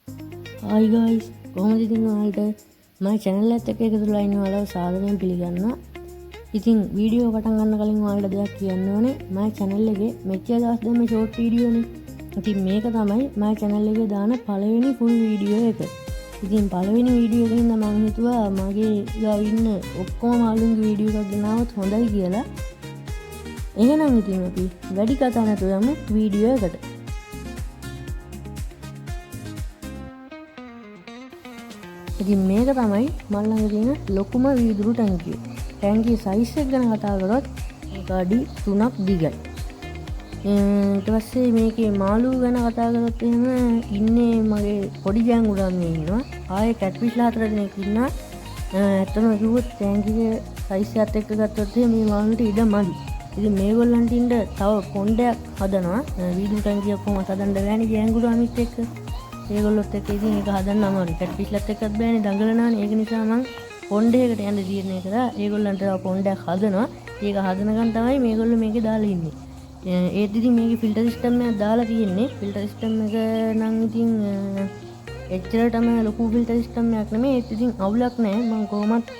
Hi guys, කොහොමද ඉතින් ඔයාලට මගේ channel එකත් එක්ක එකතු වෙලා ඉන්න ඔයාලව සාදරයෙන් පිළිගන්නවා. ඉතින් වීඩියෝ පටන් ගන්න කලින් ඔයාලට දෙයක් කියන්න ඕනේ. මගේ channel එකේ මෙච්චර දවස් දැම්මේ short video නේ. ඉතින් මේක තමයි මගේ channel එකේ දාන පළවෙනි full video එක. ඉතින් පළවෙනි වීඩියෝ එකකින් මම හිතුවා මගේ ගාව ඉන්න ඔක්කොම මාළුන්ගේ වීඩියෝ එකක් ගෙනාවොත් හොඳයි කියලා. එහෙනම් ඉතින් අපි වැඩි කතා නැතුව යමු වීඩියෝ එකට. ඉතින් මේක තමයි මල් ළඟ තියෙන ලොකුම වීදුරු ටැංකිය. ටැංකිය සයිස් එක ගැන කතා කරොත් මේක අඩි 3ක් දිගයි. ඊට පස්සේ මේකේ මාළු ගැන කතා කරොත් එහෙම ඉන්නේ මගේ පොඩි ජෑන්ගුරන් ඉන්නවා. ආයේ කැට්ෆිෂ්ලා 4 දෙනෙක් ඉන්නවා. ඇත්තම කිව්වොත් ටැංකියේ සයිස් එකත් එක්ක ගත්තොත් මේ මාළුන්ට ඉඩ මදි. ඉතින් මේගොල්ලන්ට ඉන්න තව පොණ්ඩයක් හදනවා. වීදුරු ටැංකියක් කොහොමද හදන්න බෑනේ ජෑන්ගුරාමිත් එක්ක. ඒගොල්ලොත් එක්ක ඉතින් ඒක හදන්න අමාරුයි. කැට්ෆිෂ්ලත් එක්කත් බෑනේ දඟලනවානේ. ඒක නිසා මම පොණ්ඩයකට යන්න තීරණය කරා. ඒගොල්ලන්ට තව පොණ්ඩයක් හදනවා. ඒක හදනකන් තමයි මේගොල්ලෝ මේකේ දාලා ඉන්නේ. ඒත් ඉතින් මේකේ ෆිල්ටර් සිස්ටම් එකක් දාලා තියෙන්නේ. ෆිල්ටර් සිස්ටම් එක නම් ඉතින් එච්චරටම ලොකු ෆිල්ටර් සිස්ටම් එකක් නෙමෙයි. ඒත් ඉතින් අවුලක් නැහැ. මම කොහොමත්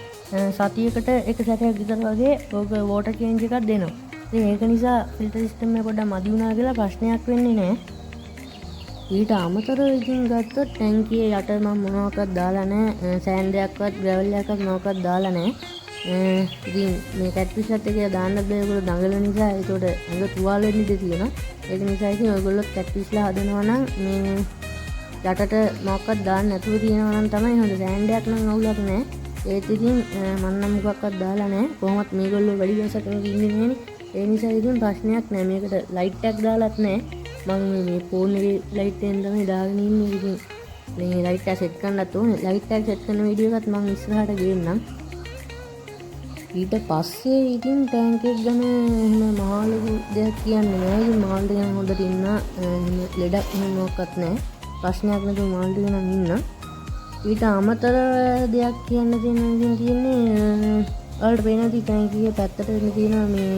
සතියකට එක සැරයක් විතර වගේ ඕක වෝටර් චේන්ජ් එකක් දෙනවා. ඉතින් ඒක නිසා ෆිල්ටර් සිස්ටම් එක පොඩ්ඩක් මදි වුණා කියලා ප්‍රශ්නයක් වෙන්නේ නැහැ. ඊට අමතරව ඉතින් ගත්තොත් ටැංකියේ යට මම මොනවාක්වත් දාලා නැහැ. සෑන්ඩ් එකක්වත් ග්‍රැවල් එකක්වත් මොනවාක්වත් දාලා නැහැ. ඉතින් මේ කැට්ෆිෂ්ලත් එක දාන්න බෑ ඒගොල්ලෝ දඟලන නිසා. ඒකට අඟ තුවාල වෙන්න ඉඩ තියෙනවා. ඒක නිසා ඉතින් ඔයගොල්ලෝ කැට්ෆිෂ්ලා හදනවා නම් මේ යටට මොකක්වත් දාන්න නැතුව තියෙනවා නම් තමයි හොඳ. සෑන්ඩ් එකක් නම් අවුලක් නැහැ. ඒත් ඉතින් මම නම් මොකක්වත් දාලා නැහැ. කොහොමත් මේගොල්ලෝ වැඩි දවසක් ඉන්නේ නැහැනේ. ඒ නිසා ඉතින් ප්‍රශ්නයක් නැහැ. මේකට ලයිට් එකක් දාලත් නැහැ. මම මේ ෆෝන් එකේ ලයිට් එකෙන් තමයි දාගෙන ඉන්නේ. ඉතින් මේ ලයිට් එක සෙට් කරන්නත් ඕනේ. ලයිට් එක සෙට් කරන වීඩියෝ එකත් මම ඉස්සරහට ගේන්නම්. ඊට පස්සේ ඉතින් ටැංක් එක ගැන එහෙම මහා ලොකු දෙයක් කියන්නේ නෑ. ඉතින් මාළු ටික හොඳට ඉන්න ලෙඩක් එහෙම මොකක්වත් නෑ. ප්‍රශ්නයක් නැතුව මාළු ටික නම් ඉන්න. ඊට අමතර දෙයක් කියන්න තියෙන්නේ ඔයාලට පේනවා ඉතින් ටැංක් එකේ පැත්තට තියෙනවා මේ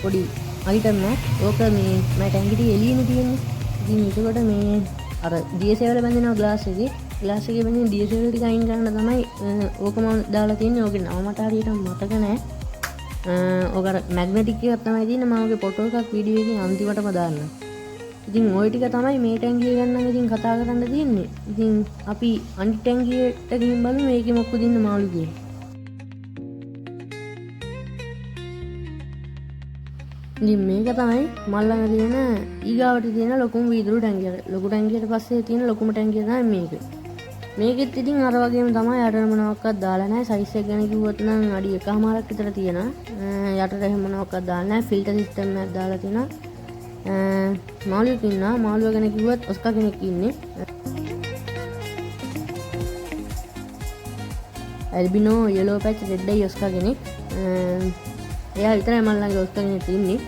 පොඩි අයිටම් එක. ඕක මේ මම ටැංකියට එළියෙන්නේ තියෙන්නේ. ඉතින් ඒකට මේ අර DSL වල බැඳෙනවා ග්ලාස් එකේ. ග්ලාස් එකේ බැඳෙන DSL ටික අයින් කරන්න තමයි ඕක මම දාලා තියෙන්නේ. ඕකේ නම මට හරියට මතක නැහැ. ඕක අර මැග්නටික් එකක් තමයි තියෙන්නේ. මම ඕකේ ෆොටෝ එකක් වීඩියෝ එකකින් අන්තිමටම දාන්න. ඉතින් ওই ටික තමයි මේ ටැංකිය ගැන නම් ඉතින් කතා කරන්න තියෙන්නේ. ඉතින් අපි අනිත් ටැංකියට ගිහින් බලමු මේකේ මොකද ඉන්න මාළු කියලා. ඉතින් මේක තමයි මල් ළඟ තියෙන ඊගාවට තියෙන ලොකුම වීදුරු ටැංකිය. ලොකු ටැංකියට පස්සේ තියෙන ලොකුම ටැංකිය තමයි මේක. මේකෙත් ඉතින් අර වගේම තමයි යටට මොනවාක්වත් දාලා නැහැ. සයිස් එක ගැන කිව්වොත් නම් අඩි 1.5ක් විතර තියෙනවා. යටට එහෙම මොනවාක්වත් දාලා නැහැ. ෆිල්ටර් සිස්ටම් එකක් දාලා තියෙනවා. මාළුවෙක් ඉන්නවා. මාළුව ගැන කිව්වොත් ඔස්කා කෙනෙක් ඉන්නේ. ඇල්බිනෝ yellow patch red eye ඔස්කා කෙනෙක්. එයා විතරයි මල් ළඟ ඔස්කා කෙනෙක් ඉන්නේ.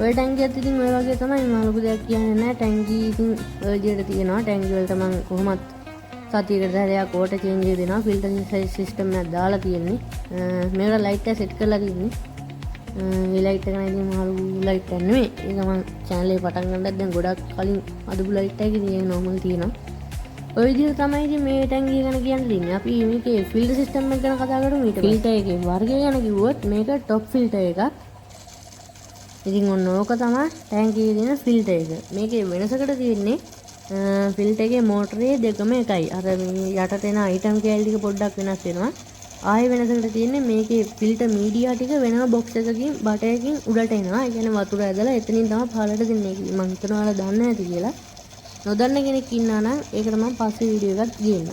ඔය ටැංකියත් ඉතින් ඔය වගේ තමයි. මම ලොකු දෙයක් කියන්නේ නැහැ. ටැංකි ඉතින් ඔය විදිහට තියෙනවා. ටැංකි වලට මම කොහොමත් සතියකට සැරයක් වෝටර් චේන්ජ් එක දෙනවා. ෆිල්ටර් සිස්ටම් එකක් දාලා තියෙන්නේ. මේකට ලයිට් එක සෙට් කරලා තියෙන්නේ. මේ ලයිට් එක නම් ඉතින් මාළු ලයිට් එක නෙමෙයි. ඒක මම channel එක පටන් ගන්නත් දැන් ගොඩක් කලින් අදපු ලයිට් එකක් ඉතින් නෝමල් තියෙනවා. ඔය විදිහට තමයි ඉතින් මේ ටැංකිය ගැන කියන්න තියෙන්නේ. අපි මේකේ ෆිල්ටර් සිස්ටම් එක ගැන කතා කරමු. ඊට ෆිල්ටර් එකේ වර්ගය ගැන කිව්වොත් මේක টপ ෆිල්ටර් එකක්. ඉතින් ඔන්න ඕක තමයි ටැංකියේ තියෙන ෆිල්ටර් එක. මේකේ වෙනසකට තියෙන්නේ ෆිල්ටර් එකේ මෝටරේ දෙකම එකයි. අර මේ යටට එන අයිටම් කෑලි ටික පොඩ්ඩක් වෙනස් වෙනවා. ආයෙ වෙනසකට තියෙන්නේ මේකේ ෆිල්ටර් මීඩියා ටික වෙනම බොක්ස් එකකින් බටයකින් උඩට එනවා. ඒ කියන්නේ වතුර ඇදලා එතනින් තමයි පහළට දෙන්නේ. මම හිතනවා ඔයාලා දන්නේ නැති කියලා. නොදන්න කෙනෙක් ඉන්නා නම් ඒකට මම පස්සේ වීඩියෝ එකක් ගේන්නම්.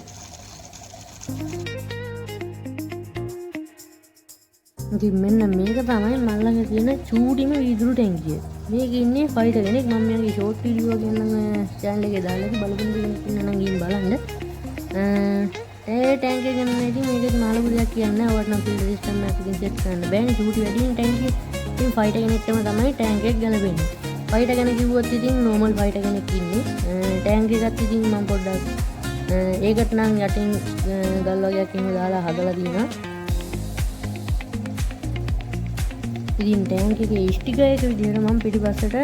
ඉතින් මෙන්න මේක තමයි මල් ළඟ තියෙන චූටිම වීදුරු ටැංකිය. මේකේ ඉන්නේ ෆයිටර් කෙනෙක්. මම මෙයාගේ ෂෝට් වීඩියෝ එකක් ගන්න channel එකේ දාලා ඉතින් බලපන් කෙනෙක් ඉන්නා නම් ගිහින් බලන්න. ඒ ටැංකිය ගැන ඉතින් මේකේ මාළු දෙයක් කියන්නේ නැහැ. ඔයාලට නම් ෆිල්ටර් සිස්ටම් එකක් ඉතින් සෙට් කරන්න බෑනේ. චූටි වැඩිනේ ටැංකිය. ඉතින් ෆයිටර් කෙනෙක්ටම තමයි ටැංක් එක ගලපෙන්නේ. ෆයිටර් ගැන කිව්වොත් ඉතින් නෝමල් ෆයිටර් කෙනෙක් ඉන්නේ. ටැංක් එකත් ඉතින් මම පොඩ්ඩක් ඒකට නම් යටින් ගල් වගේක් එහෙම දාලා හදලා තියෙනවා. ඉතින් ටැංක් එකේ ස්ටිකර් එක විදිහට මම පිටිපස්සට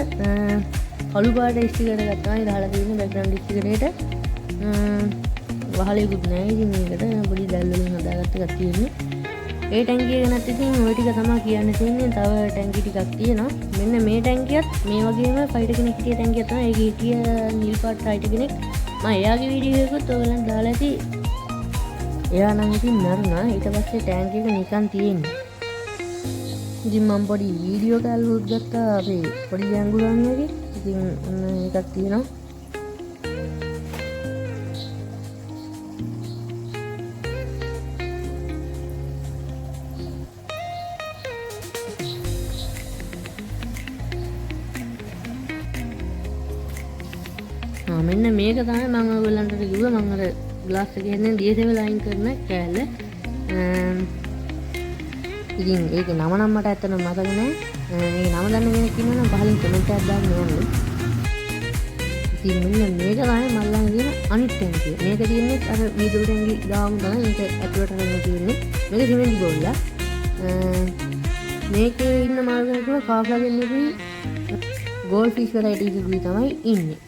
කළු පාට ස්ටිකර් එකක් තමයි දාලා තියෙන්නේ බෑග්ග්‍රවුන්ඩ් ස්ටිකරේට. වහලෙකුත් නැහැ. ඉතින් මේකට පොඩි දැල් වලින් හදාගත්ත එකක් තියෙන්නේ. ඒ ටැංකිය ගැනත් ඉතින් ওই ටික තමයි කියන්න තියෙන්නේ. තව ටැංකි ටිකක් තියෙනවා. මෙන්න මේ ටැංකියත් මේ වගේම ෆයිටර් කෙනෙක් හිටිය ටැංකියක් තමයි. ඒකේ හිටිය නිල් පාට ෆයිටර් කෙනෙක්. මම එයාගේ වීඩියෝ එකකුත් ඔයගලන්ට දාලා ඇති. එයා නම් ඉතින් මරුණා. ඊට පස්සේ ටැංකි එක නිකන් තියෙන්නේ. ඉතින් මම පොඩි වීඩියෝ එකක් ගත්තා අපේ පොඩි ගැංගුරන්ගේ. ඉතින් එකක් තියෙනවා. මෙන්න මේක තමයි මම ඔයගලන්ට කිව්වා. මම අර ග්ලාස් එකේ ඉන්න DSL ලයින් කරන කෑල්ල. ඉතින් ඒකේ නම නම් මට ඇත්තටම මතක නැහැ. ඒ නම දන්න කෙනෙක් ඉන්නවා නම් පහලින් කමෙන්ට් එකක් දාන්න ඕනේ. ඉතින් මෙන්න මේක තමයි මල් ළඟ තියෙන අනිත් ටැංකිය. මේක තියෙන්නේ අර වීදුරු ටැංකිය ගාම තමයි මේක ඇතුළට අරගෙන තියෙන්නේ. මේක සිමෙන්ති බෝල්ලා. මේකේ ඉන්න මාර්ගය තුල කාෆ්ලා දෙන්නේ ගෝල්ඩ් ෆිෂ් වෙරයිටි එකකුයි තමයි ඉන්නේ.